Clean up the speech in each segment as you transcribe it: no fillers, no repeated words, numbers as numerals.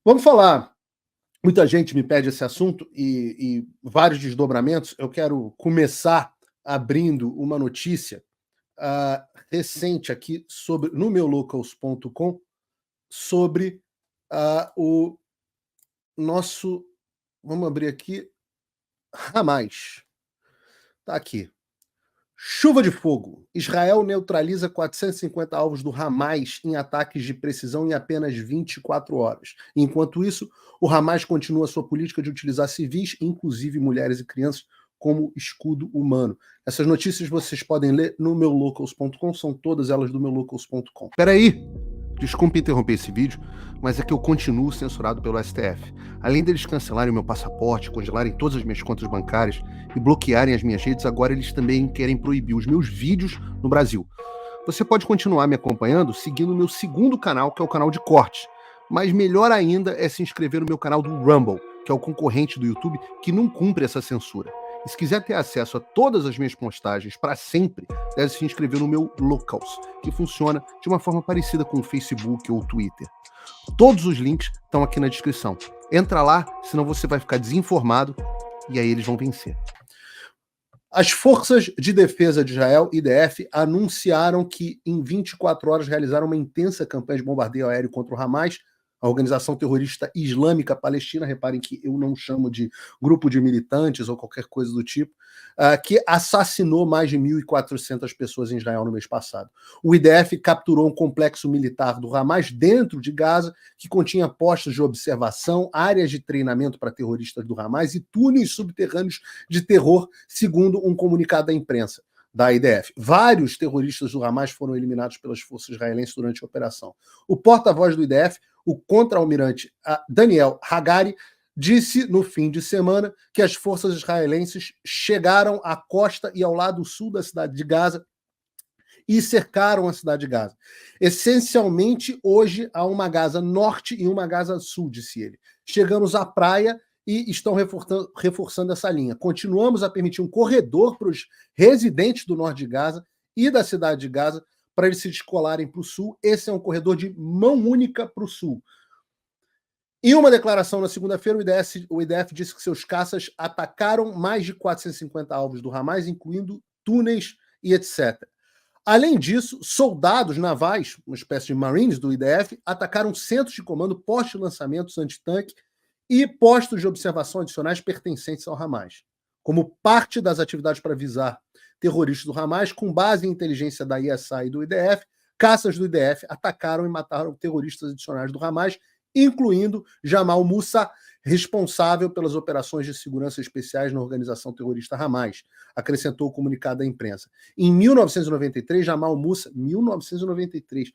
Vamos falar. Muita gente me pede esse assunto e vários desdobramentos. Eu quero começar abrindo uma notícia recente aqui sobre no meulocals.com sobre o nosso. Vamos abrir aqui. Hamas. Está aqui. Chuva de fogo. Israel neutraliza 450 alvos do Hamas em ataques de precisão em apenas 24 horas. Enquanto isso, o Hamas continua sua política de utilizar civis, inclusive mulheres e crianças, como escudo humano. Essas notícias vocês podem ler no meulocals.com, são todas elas do meulocals.com. Peraí! Desculpe interromper esse vídeo, mas é que eu continuo censurado pelo STF. Além deles cancelarem o meu passaporte, congelarem todas as minhas contas bancárias e bloquearem as minhas redes, agora eles também querem proibir os meus vídeos no Brasil. Você pode continuar me acompanhando seguindo o meu segundo canal, que é o canal de cortes. Mas melhor ainda é se inscrever no meu canal do Rumble, que é o concorrente do YouTube, que não cumpre essa censura. E se quiser ter acesso a todas as minhas postagens para sempre, deve se inscrever no meu Locals, que funciona de uma forma parecida com o Facebook ou o Twitter. Todos os links estão aqui na descrição. Entra lá, senão você vai ficar desinformado e aí eles vão vencer. As Forças de Defesa de Israel, IDF, anunciaram que em 24 horas realizaram uma intensa campanha de bombardeio aéreo contra o Hamas, a organização terrorista islâmica palestina. Reparem que eu não chamo de grupo de militantes ou qualquer coisa do tipo, que assassinou mais de 1.400 pessoas em Israel no mês passado. O IDF capturou um complexo militar do Hamas dentro de Gaza, que continha postos de observação, áreas de treinamento para terroristas do Hamas e túneis subterrâneos de terror, segundo um comunicado da imprensa da IDF. Vários terroristas do Hamas foram eliminados pelas forças israelenses durante a operação. O porta-voz do IDF, o contra-almirante Daniel Hagari, disse no fim de semana que as forças israelenses chegaram à costa e ao lado sul da cidade de Gaza e cercaram a cidade de Gaza. Essencialmente, hoje há uma Gaza norte e uma Gaza sul, disse ele. Chegamos à praia e estão reforçando essa linha. Continuamos a permitir um corredor para os residentes do norte de Gaza e da cidade de Gaza para eles se descolarem para o sul. Esse é um corredor de mão única para o sul. Em uma declaração na segunda-feira, o IDF disse que seus caças atacaram mais de 450 alvos do Hamas, incluindo túneis e etc. Além disso, soldados navais, uma espécie de Marines do IDF, atacaram centros de comando, postos de lançamentos antitanque e postos de observação adicionais pertencentes ao Hamas. Como parte das atividades para visar terroristas do Hamas, com base em inteligência da ISA e do IDF, caças do IDF atacaram e mataram terroristas adicionais do Hamas, incluindo Jamal Musa, responsável pelas operações de segurança especiais na organização terrorista Hamas, acrescentou o comunicado da imprensa. Em 1993, Jamal Musa, 1993,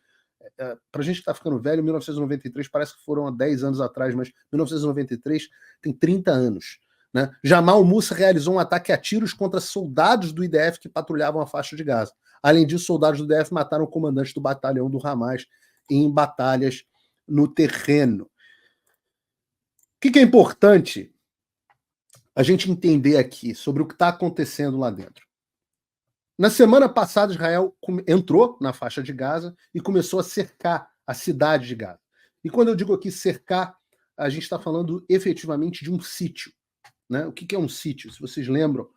para a gente que está ficando velho, 1993 parece que foram há 10 anos atrás, mas 1993 tem 30 anos. Né? Jamal Musa realizou um ataque a tiros contra soldados do IDF que patrulhavam a faixa de Gaza. Além disso, soldados do IDF mataram o comandante do batalhão do Hamas em batalhas no terreno. O que é importante a gente entender aqui sobre o que está acontecendo lá dentro? Na semana passada, Israel entrou na faixa de Gaza e começou a cercar a cidade de Gaza. E quando eu digo aqui cercar, a gente está falando efetivamente de um sítio. Né? O que é um sítio? Se vocês lembram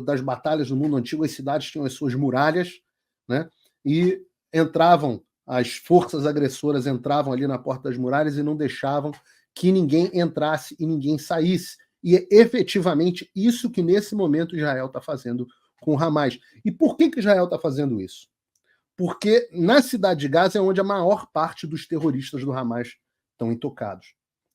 das batalhas no mundo antigo, as cidades tinham as suas muralhas, né? E as forças agressoras entravam ali na porta das muralhas e não deixavam que ninguém entrasse e ninguém saísse. E é efetivamente isso que nesse momento Israel está fazendo com o Hamas. E por que Israel está fazendo isso? Porque na cidade de Gaza é onde a maior parte dos terroristas do Hamas estão intocados.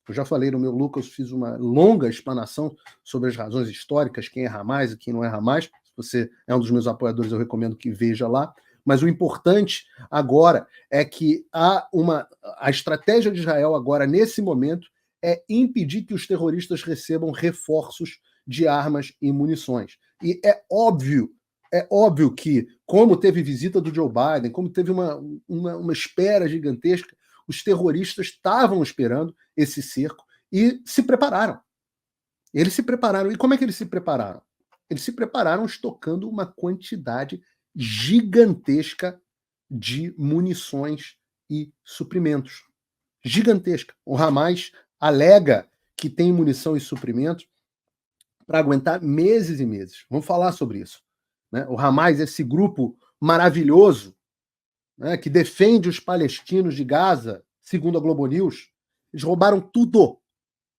Eu já falei no meu Lucas, fiz uma longa explanação sobre as razões históricas, quem é Hamas e quem não é Hamas. Se você é um dos meus apoiadores, eu recomendo que veja lá. Mas o importante agora é que a estratégia de Israel agora, nesse momento, é impedir que os terroristas recebam reforços de armas e munições. E é óbvio que, como teve visita do Joe Biden, como teve uma espera gigantesca, os terroristas estavam esperando esse cerco e se prepararam. Eles se prepararam. E como é que eles se prepararam? Eles se prepararam estocando uma quantidade gigantesca de munições e suprimentos. Gigantesca. O Hamas alega que tem munição e suprimentos para aguentar meses e meses. Vamos falar sobre isso. Né? O Hamas, esse grupo maravilhoso, né, que defende os palestinos de Gaza, segundo a Globo News, eles roubaram tudo,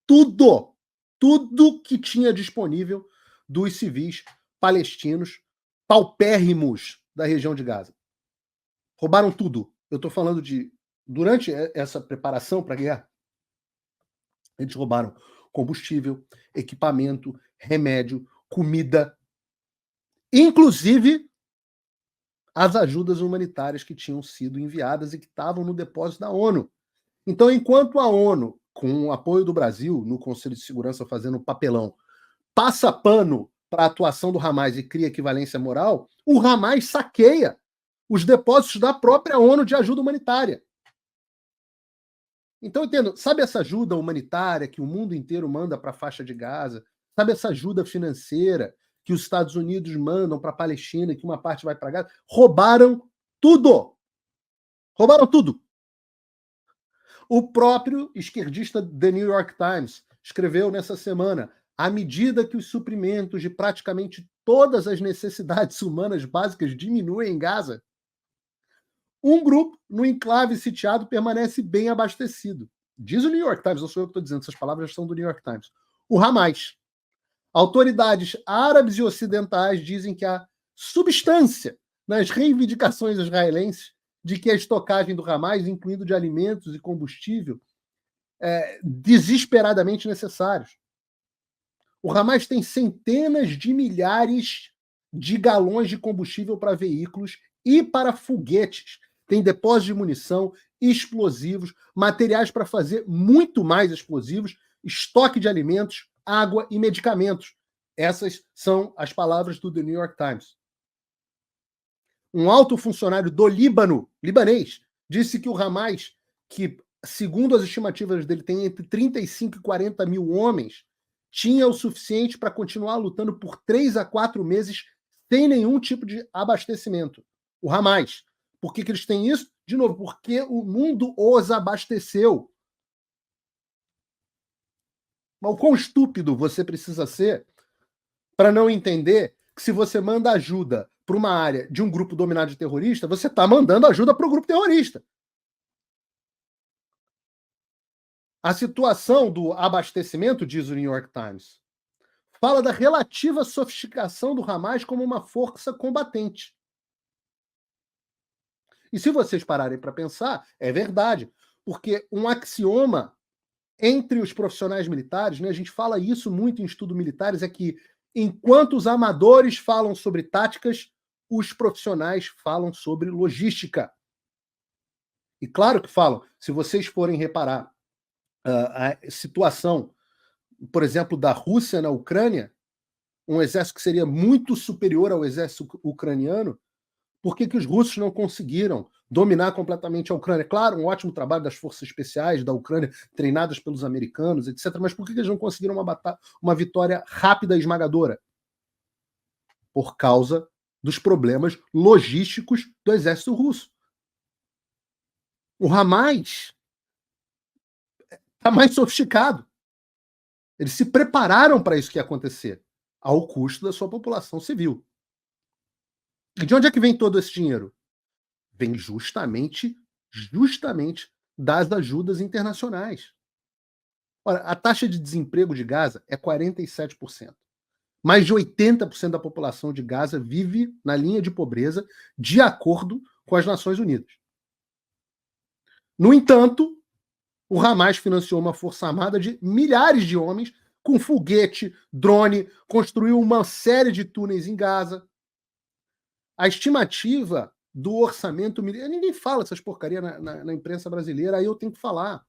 tudo, tudo que tinha disponível dos civis palestinos paupérrimos da região de Gaza. Roubaram tudo. Eu estou falando de... Durante essa preparação para a guerra, eles roubaram combustível, equipamento, remédio, comida, inclusive as ajudas humanitárias que tinham sido enviadas e que estavam no depósito da ONU. Então, enquanto a ONU, com o apoio do Brasil, no Conselho de Segurança fazendo papelão, passa pano para a atuação do Hamas e cria equivalência moral, o Hamas saqueia os depósitos da própria ONU de ajuda humanitária. Então, entendo, sabe essa ajuda humanitária que o mundo inteiro manda para a faixa de Gaza? Sabe essa ajuda financeira que os Estados Unidos mandam para a Palestina e que uma parte vai para Gaza? Roubaram tudo! Roubaram tudo! O próprio esquerdista The New York Times escreveu nessa semana: à medida que os suprimentos de praticamente todas as necessidades humanas básicas diminuem em Gaza, um grupo no enclave sitiado permanece bem abastecido. Diz o New York Times, não sou eu que estou dizendo, essas palavras são do New York Times. O Hamas. Autoridades árabes e ocidentais dizem que há substância nas reivindicações israelenses de que a estocagem do Hamas, incluindo de alimentos e combustível, desesperadamente necessários. O Hamas tem centenas de milhares de galões de combustível para veículos e para foguetes. Tem depósitos de munição, explosivos, materiais para fazer muito mais explosivos, estoque de alimentos, água e medicamentos. Essas são as palavras do The New York Times. Um alto funcionário do Líbano, libanês, disse que o Hamas, que segundo as estimativas dele tem entre 35 e 40 mil homens, tinha o suficiente para continuar lutando por 3 a 4 meses sem nenhum tipo de abastecimento. O Hamas. Por que eles têm isso? De novo, porque o mundo os abasteceu. Mas o quão estúpido você precisa ser para não entender que se você manda ajuda para uma área de um grupo dominado de terrorista, você está mandando ajuda para o grupo terrorista. A situação do abastecimento, diz o New York Times, fala da relativa sofisticação do Hamas como uma força combatente. E se vocês pararem para pensar, é verdade, porque um axioma entre os profissionais militares, né, a gente fala isso muito em estudos militares, é que enquanto os amadores falam sobre táticas, os profissionais falam sobre logística. E claro que falam, se vocês forem reparar a situação, por exemplo, da Rússia na Ucrânia, um exército que seria muito superior ao exército ucraniano, por que os russos não conseguiram dominar completamente a Ucrânia? Claro, um ótimo trabalho das forças especiais da Ucrânia, treinadas pelos americanos, etc. Mas por que eles não conseguiram uma vitória rápida e esmagadora? Por causa dos problemas logísticos do exército russo. O Hamas está mais sofisticado. Eles se prepararam para isso que ia acontecer, ao custo da sua população civil. E de onde é que vem todo esse dinheiro? Vem justamente das ajudas internacionais. Ora, a taxa de desemprego de Gaza é 47%. Mais de 80% da população de Gaza vive na linha de pobreza, de acordo com as Nações Unidas. No entanto, o Hamas financiou uma força armada de milhares de homens com foguete, drone, construiu uma série de túneis em Gaza. A estimativa do orçamento militar... Ninguém fala essas porcarias na imprensa brasileira, aí eu tenho que falar.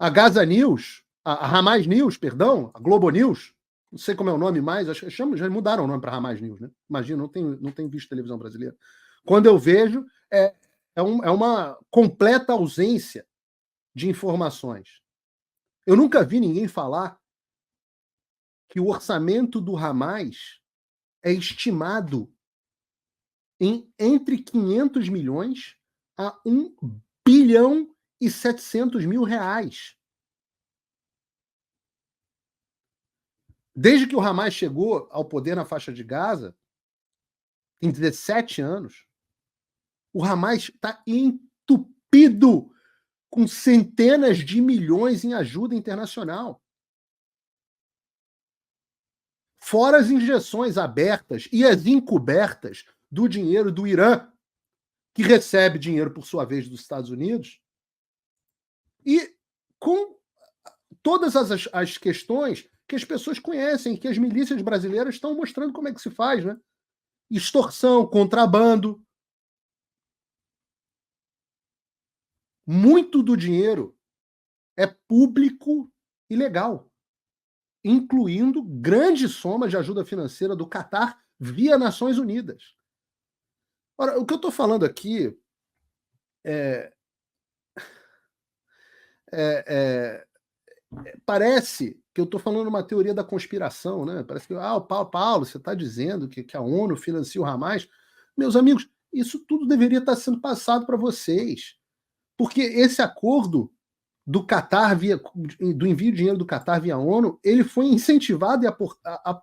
A Gaza News, a Hamas News, perdão, a Globo News, não sei como é o nome mais, acho que já mudaram o nome para Hamas News, né? Imagina, não tenho visto televisão brasileira. Quando eu vejo, é uma completa ausência de informações. Eu nunca vi ninguém falar que o orçamento do Hamas é estimado em entre 500 milhões a 1 bilhão e 700 mil reais. Desde que o Hamas chegou ao poder na faixa de Gaza, em 17 anos, o Hamas está entupido com centenas de milhões em ajuda internacional. Fora as injeções abertas e as encobertas do dinheiro do Irã, que recebe dinheiro, por sua vez, dos Estados Unidos, e com todas as questões que as pessoas conhecem, que as milícias brasileiras estão mostrando como é que se faz, né? Extorsão, contrabando. Muito do dinheiro é público e legal, incluindo grande soma de ajuda financeira do Catar via Nações Unidas. Ora, o que eu estou falando aqui parece que eu estou falando uma teoria da conspiração, né? Parece que o Paulo, você está dizendo que a ONU financia o Hamas. Meus amigos, isso tudo deveria estar sendo passado para vocês. Porque esse acordo do Catar do envio de dinheiro do Catar via ONU, ele foi incentivado e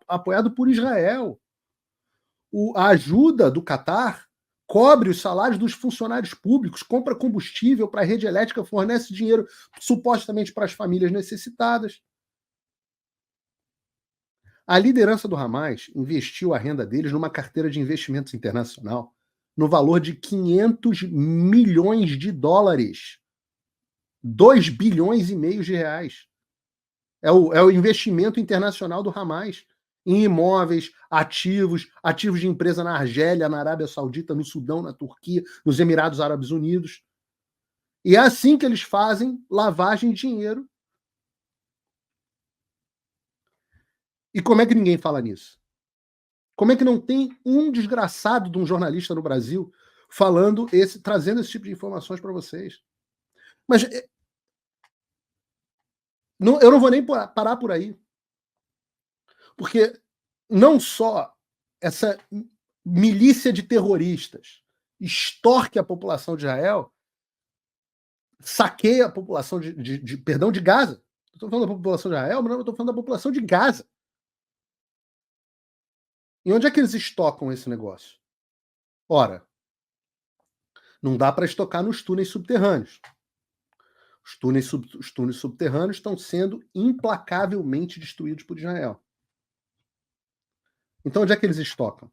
apoiado por Israel. A ajuda do Catar cobre os salários dos funcionários públicos, compra combustível para a rede elétrica, fornece dinheiro supostamente para as famílias necessitadas. A liderança do Hamas investiu a renda deles numa carteira de investimentos internacional no valor de 500 milhões de dólares. 2 bilhões e meio de reais. É o investimento internacional do Hamas em imóveis, ativos de empresa na Argélia, na Arábia Saudita, no Sudão, na Turquia, nos Emirados Árabes Unidos. E é assim que eles fazem lavagem de dinheiro. E como é que ninguém fala nisso? Como é que não tem um desgraçado de um jornalista no Brasil trazendo esse tipo de informações para vocês? Mas eu não vou nem parar por aí. Porque não só essa milícia de terroristas extorque a população de Israel, saqueia a população de Gaza. Estou falando da população de Israel, mas não estou falando da população de Gaza. E onde é que eles estocam esse negócio? Ora, não dá para estocar nos túneis subterrâneos. Os túneis subterrâneos estão sendo implacavelmente destruídos por Israel. Então, onde é que eles estocam?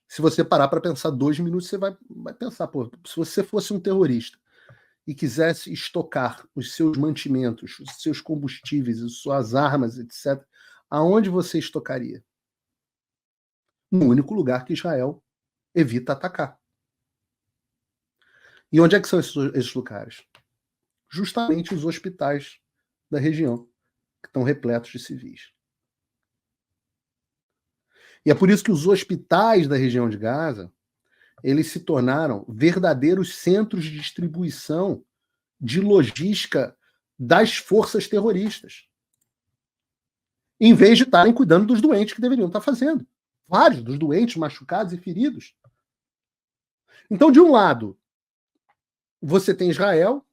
Se você parar para pensar 2 minutos, você vai pensar, pô, se você fosse um terrorista e quisesse estocar os seus mantimentos, os seus combustíveis, as suas armas, etc., aonde você estocaria? No único lugar que Israel evita atacar. E onde é que são esses lugares? Justamente os hospitais da região, que estão repletos de civis. E é por isso que os hospitais da região de Gaza, eles se tornaram verdadeiros centros de distribuição de logística das forças terroristas, em vez de estarem cuidando dos doentes que deveriam estar fazendo. Vários dos doentes machucados e feridos. Então, de um lado, você tem Israel,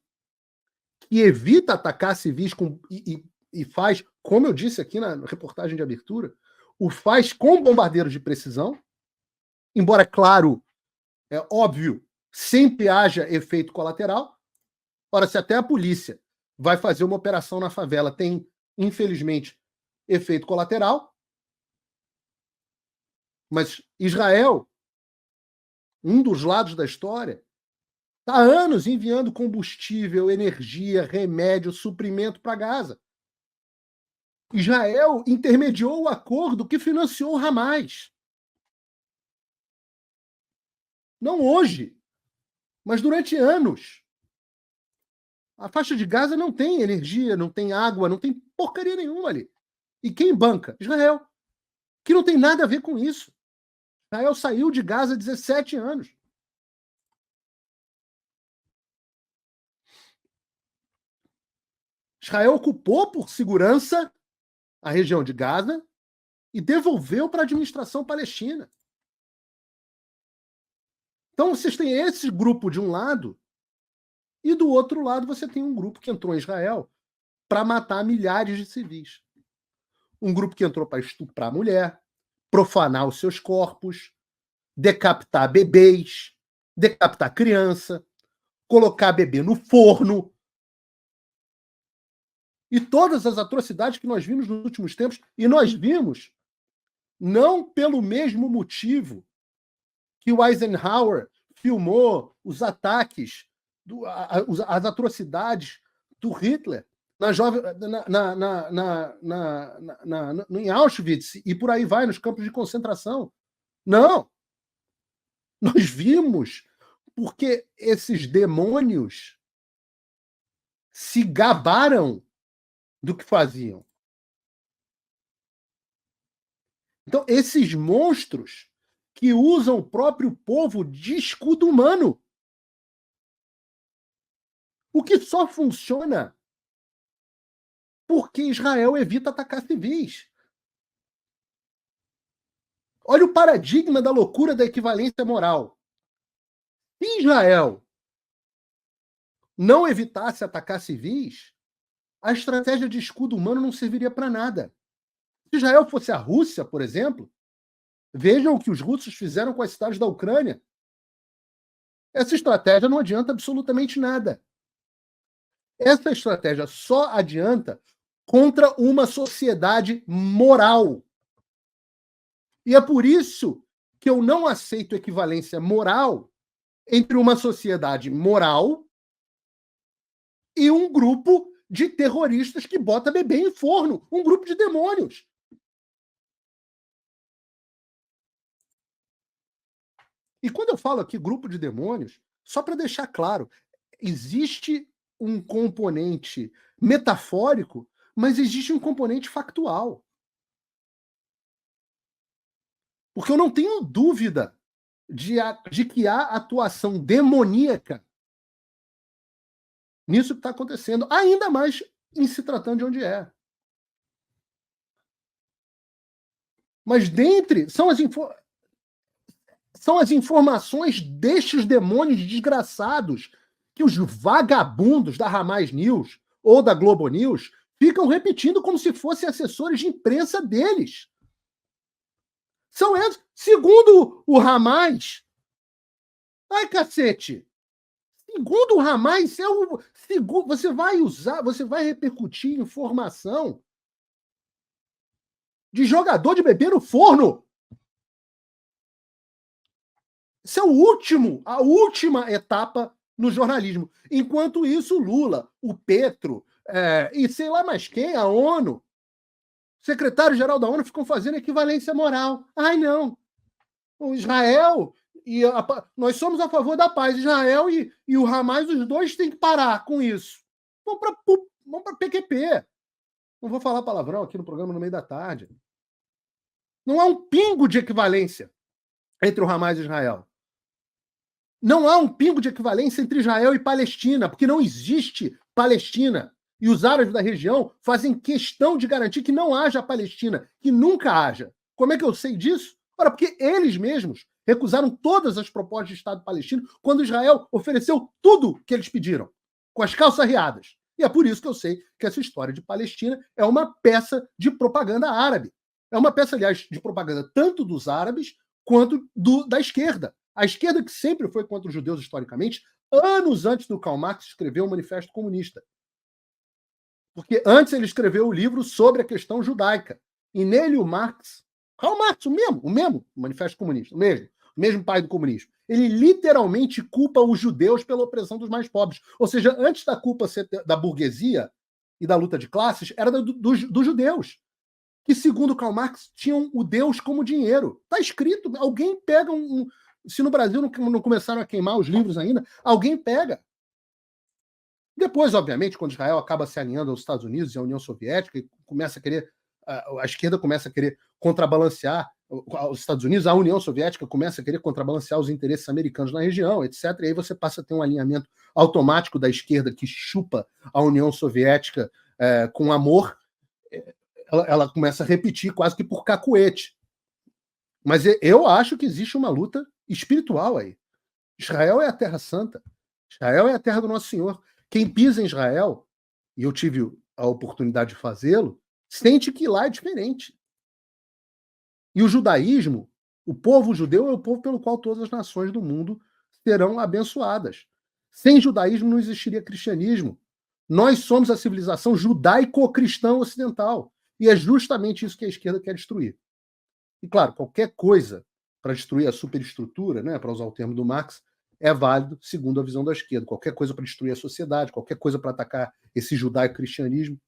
que evita atacar civis e faz, como eu disse aqui na reportagem de abertura, o faz com bombardeiros de precisão, embora, claro, é óbvio, sempre haja efeito colateral. Ora, se até a polícia vai fazer uma operação na favela, tem, infelizmente, efeito colateral, mas Israel, um dos lados da história, está há anos enviando combustível, energia, remédio, suprimento para Gaza. Israel intermediou o acordo que financiou o Hamas. Não hoje, mas durante anos. A faixa de Gaza não tem energia, não tem água, não tem porcaria nenhuma ali. E quem banca? Israel. Que não tem nada a ver com isso. Israel saiu de Gaza há 17 anos. Israel ocupou por segurança a região de Gaza e devolveu para a administração palestina. Então vocês têm esse grupo de um lado, e do outro lado você tem um grupo que entrou em Israel para matar milhares de civis. Um grupo que entrou para estuprar mulher, profanar os seus corpos, decapitar bebês, decapitar criança, colocar bebê no forno. E todas as atrocidades que nós vimos nos últimos tempos, e nós vimos não pelo mesmo motivo que o Eisenhower filmou os ataques, as atrocidades do Hitler em Auschwitz e por aí vai, nos campos de concentração. Não! Nós vimos porque esses demônios se gabaram do que faziam. Então, esses monstros que usam o próprio povo de escudo humano, o que só funciona porque Israel evita atacar civis. Olha o paradigma da loucura da equivalência moral. Se Israel não evitasse atacar civis, a estratégia de escudo humano não serviria para nada. Se Israel fosse a Rússia, por exemplo, vejam o que os russos fizeram com as cidades da Ucrânia. Essa estratégia não adianta absolutamente nada. Essa estratégia só adianta contra uma sociedade moral. E é por isso que eu não aceito equivalência moral entre uma sociedade moral e um grupo de terroristas que bota bebê em forno, um grupo de demônios. E quando eu falo aqui grupo de demônios, só para deixar claro, existe um componente metafórico, mas existe um componente factual. Porque eu não tenho dúvida de que há atuação demoníaca nisso que está acontecendo, ainda mais em se tratando de onde é. Mas dentre são as informações destes demônios desgraçados que os vagabundos da Ramais News ou da Globo News ficam repetindo como se fossem assessores de imprensa deles. São eles, segundo o Ramais. Ai, cacete! Segundo o Ramais, você vai repercutir informação de jogador de bebê no forno. Isso é a última etapa no jornalismo. Enquanto isso, o Lula, o Petro, e sei lá mais quem, a ONU, o secretário-geral da ONU ficam fazendo equivalência moral. Ai, não. O Israel, nós somos a favor da paz. Israel e o Hamas, os dois têm que parar com isso. Vamos para PQP. Não vou falar palavrão aqui no programa no meio da tarde. Não há um pingo de equivalência entre o Hamas e Israel. Não há um pingo de equivalência entre Israel e Palestina, porque não existe Palestina. E os árabes da região fazem questão de garantir que não haja Palestina, que nunca haja. Como é que eu sei disso? Ora, porque eles mesmos recusaram todas as propostas de Estado palestino quando Israel ofereceu tudo que eles pediram, com as calças riadas. E é por isso que eu sei que essa história de Palestina é uma peça de propaganda árabe. É uma peça, aliás, de propaganda tanto dos árabes quanto da esquerda. A esquerda, que sempre foi contra os judeus historicamente, anos antes do Karl Marx escrever o Manifesto Comunista. Porque antes ele escreveu o livro sobre a questão judaica. E nele o Marx, Karl Marx, o mesmo Manifesto Comunista, o mesmo pai do comunismo, ele literalmente culpa os judeus pela opressão dos mais pobres. Ou seja, antes da culpa ser da burguesia e da luta de classes, era dos judeus, que, segundo Karl Marx, tinham o Deus como dinheiro. Está escrito, alguém pega se no Brasil não começaram a queimar os livros ainda, alguém pega. Depois, obviamente, quando Israel acaba se alinhando aos Estados Unidos e à União Soviética, e começa a querer, a esquerda começa a querer contrabalancear os Estados Unidos, a União Soviética começa a querer contrabalancear os interesses americanos na região, etc. E aí você passa a ter um alinhamento automático da esquerda que chupa a União Soviética com amor. Ela começa a repetir quase que por cacuete. Mas eu acho que existe uma luta espiritual aí. Israel é a terra santa. Israel é a terra do Nosso Senhor. Quem pisa em Israel, e eu tive a oportunidade de fazê-lo, sente que lá é diferente. E o judaísmo, o povo judeu é o povo pelo qual todas as nações do mundo serão abençoadas. Sem judaísmo não existiria cristianismo. Nós somos a civilização judaico-cristã ocidental. E é justamente isso que a esquerda quer destruir. E, claro, qualquer coisa para destruir a superestrutura, né, para usar o termo do Marx, é válido segundo a visão da esquerda. Qualquer coisa para destruir a sociedade, qualquer coisa para atacar esse judaico-cristianismo.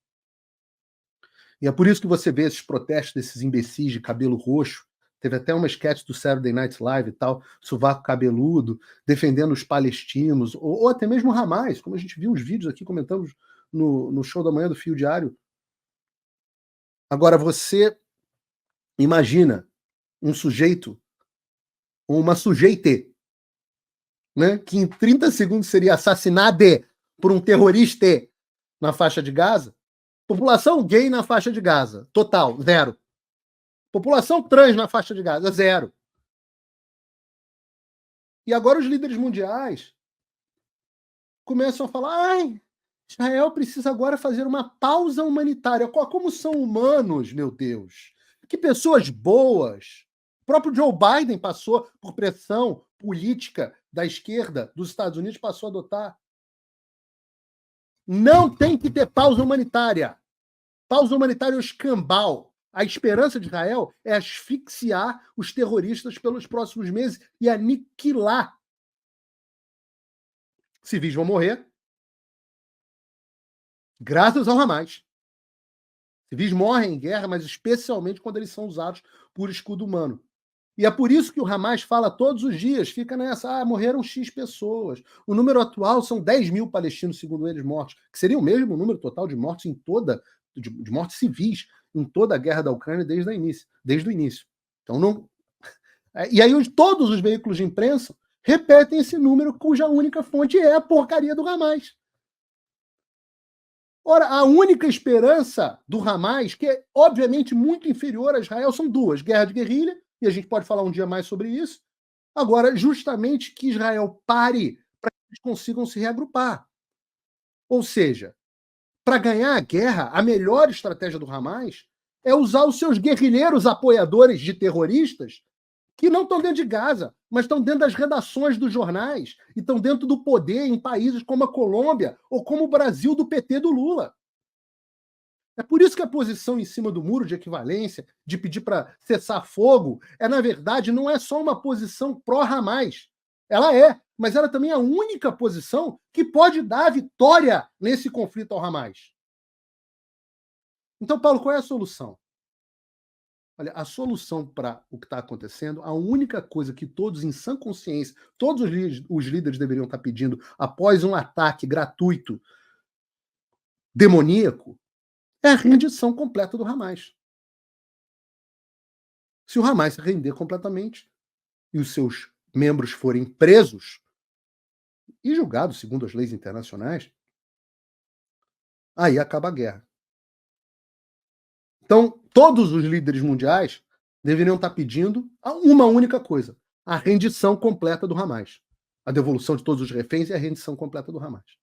E é por isso que você vê esses protestos desses imbecis de cabelo roxo. Teve até uma sketch do Saturday Night Live e tal, sovaco cabeludo, defendendo os palestinos, ou até mesmo Hamas, como a gente viu os vídeos aqui, comentamos no show da manhã do Fio Diário. Agora, você imagina um sujeito, ou uma sujeite, né, que em 30 segundos seria assassinada por um terrorista na faixa de Gaza. População gay na faixa de Gaza, total, 0. População trans na faixa de Gaza, 0. E agora os líderes mundiais começam a falar: ai, Israel precisa agora fazer uma pausa humanitária. Como são humanos, meu Deus. Que pessoas boas. O próprio Joe Biden passou por pressão política da esquerda dos Estados Unidos, passou a adotar. Não tem que ter pausa humanitária. Pausa humanitária é o escambau. A esperança de Israel é asfixiar os terroristas pelos próximos meses e aniquilar. Civis vão morrer, graças ao Hamas. Civis morrem em guerra, mas especialmente quando eles são usados por escudo humano. E é por isso que o Hamas fala todos os dias, fica nessa, morreram X pessoas. O número atual são 10 mil palestinos, segundo eles, mortos, que seria o mesmo número total de mortes em toda, de mortes civis em toda a guerra da Ucrânia desde o início. Então não. E aí todos os veículos de imprensa repetem esse número cuja única fonte é a porcaria do Hamas. Ora, a única esperança do Hamas, que é obviamente muito inferior a Israel, são duas: guerra de guerrilha, e a gente pode falar um dia mais sobre isso. Agora, justamente que Israel pare para que eles consigam se reagrupar. Ou seja, para ganhar a guerra, a melhor estratégia do Hamas é usar os seus guerrilheiros apoiadores de terroristas que não estão dentro de Gaza, mas estão dentro das redações dos jornais e estão dentro do poder em países como a Colômbia ou como o Brasil do PT do Lula. É por isso que a posição em cima do muro de equivalência, de pedir para cessar fogo, na verdade, não é só uma posição pró-Hamas. Ela é, mas ela também é a única posição que pode dar a vitória nesse conflito ao Hamas. Então, Paulo, qual é a solução? Olha, a solução para o que está acontecendo, a única coisa que todos em sã consciência, todos os líderes deveriam estar pedindo após um ataque gratuito, demoníaco, é a rendição completa do Hamas. Se o Hamas se render completamente e os seus membros forem presos e julgados segundo as leis internacionais, aí acaba a guerra. Então, todos os líderes mundiais deveriam estar pedindo uma única coisa: a rendição completa do Hamas. A devolução de todos os reféns e a rendição completa do Hamas.